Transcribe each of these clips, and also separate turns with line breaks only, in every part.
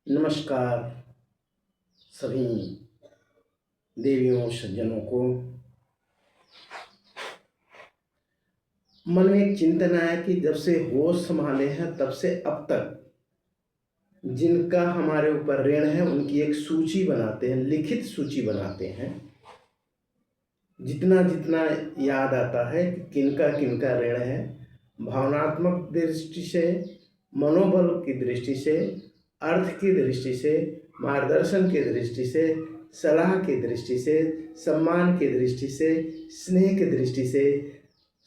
नमस्कार सभी देवियों सज्जनों को। मन में एक चिंतन आया कि जब से होश संभाले हैं तब से अब तक जिनका हमारे ऊपर ऋण है उनकी एक सूची बनाते हैं, लिखित सूची बनाते हैं। जितना जितना याद आता है कि किनका किनका ऋण है, भावनात्मक दृष्टि से, मनोबल की दृष्टि से, अर्थ की दृष्टि से, मार्गदर्शन की दृष्टि से, सलाह की दृष्टि से, सम्मान की दृष्टि से, स्नेह की दृष्टि से,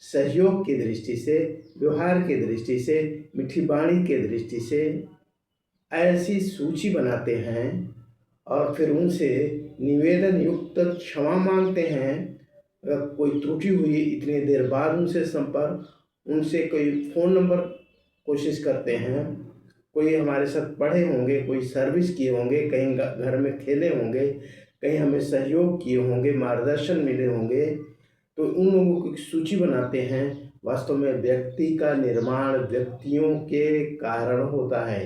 सहयोग की दृष्टि से, व्यवहार की दृष्टि से, मीठी वाणी की दृष्टि से ऐसी सूची बनाते हैं और फिर उनसे निवेदन युक्त क्षमा मांगते हैं। अगर कोई त्रुटि हुई इतनी देर बाद उनसे संपर्क, उनसे कोई फ़ोन नंबर कोशिश करते हैं, कोई हमारे साथ पढ़े होंगे, कोई सर्विस किए होंगे, कहीं घर में खेले होंगे, कहीं हमें सहयोग किए होंगे, मार्गदर्शन मिले होंगे, तो उन लोगों की सूची बनाते हैं। वास्तव में व्यक्ति का निर्माण व्यक्तियों के कारण होता है।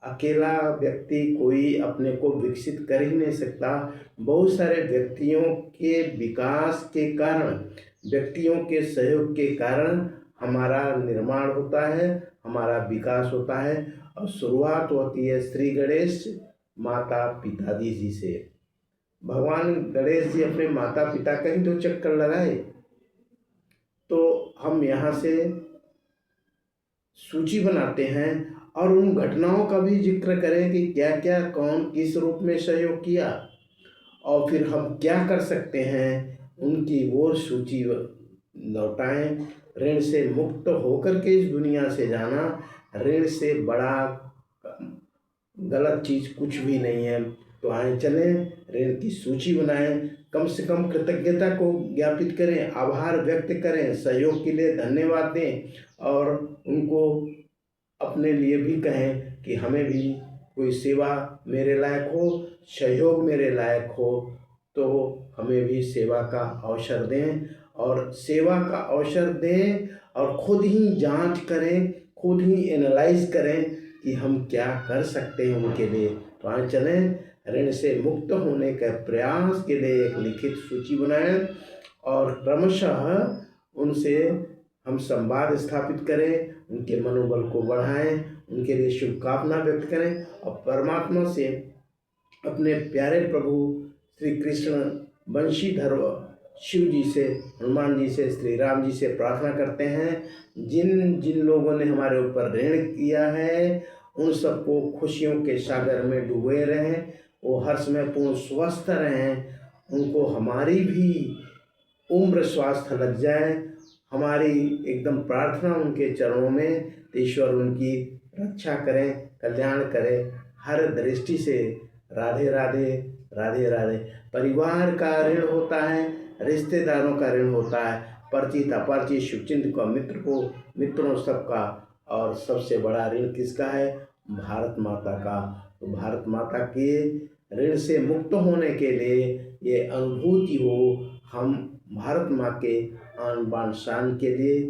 अकेला व्यक्ति कोई अपने को विकसित कर ही नहीं सकता। बहुत सारे व्यक्तियों के विकास के कारण, व्यक्तियों के सहयोग के कारण हमारा निर्माण होता है, हमारा विकास होता है। और शुरुआत होती है श्री गणेश माता पिताजी जी से। भगवान गणेश जी अपने माता पिता का ही तो चक्कर लगाए। तो हम यहाँ से सूची बनाते हैं और उन घटनाओं का भी जिक्र करें कि क्या क्या कौन किस रूप में सहयोग किया और फिर हम क्या कर सकते हैं, उनकी वो सूची लौटाएं। ऋण से मुक्त होकर के इस दुनिया से जाना, ऋण से बड़ा गलत चीज़ कुछ भी नहीं है। तो आए चलें, ऋण की सूची बनाएं, कम से कम कृतज्ञता को ज्ञापित करें, आभार व्यक्त करें, सहयोग के लिए धन्यवाद दें और उनको अपने लिए भी कहें कि हमें भी कोई सेवा मेरे लायक हो, सहयोग मेरे लायक हो तो हमें भी सेवा का अवसर दें। और सेवा का अवसर दें और खुद ही जांच करें, खुद ही एनालाइज करें कि हम क्या कर सकते हैं उनके लिए। तो आए चलें, ऋण से मुक्त होने के प्रयास के लिए एक लिखित सूची बनाएं और क्रमशः उनसे हम संवाद स्थापित करें, उनके मनोबल को बढ़ाएं, उनके लिए शुभकामना व्यक्त करें और परमात्मा से, अपने प्यारे प्रभु श्री कृष्ण वंशीधर शिव जी से, हनुमान जी से, श्री राम जी से प्रार्थना करते हैं जिन जिन लोगों ने हमारे ऊपर ऋण किया है उन सबको खुशियों के सागर में डूबे रहें, वो हर समय पूर्ण स्वस्थ रहें, उनको हमारी भी उम्र स्वास्थ्य लग जाए। हमारी एकदम प्रार्थना उनके चरणों में, ईश्वर उनकी रक्षा करें, कल्याण करें हर दृष्टि से। राधे राधे राधे राधे। परिवार का ऋण होता है, रिश्तेदारों का ऋण होता है, परिचित अपरिचित शुभचिंतक को, मित्र को, मित्रों सबका। और सबसे बड़ा ऋण किसका है? भारत माता का। तो भारत माता के ऋण से मुक्त होने के लिए ये अनुभूति हो, हम भारत माँ के आन बान शान के लिए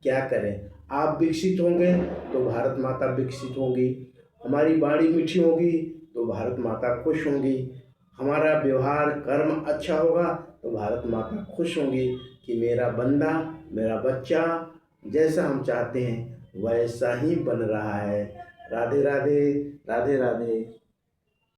क्या करें। आप विकसित होंगे तो भारत माता विकसित होगी, हमारी वाणी मीठी होगी तो भारत माता खुश होंगी, हमारा व्यवहार कर्म अच्छा होगा तो भारत माता खुश होंगी कि मेरा बंदा, मेरा बच्चा जैसा हम चाहते हैं वैसा ही बन रहा है। राधे राधे राधे राधे।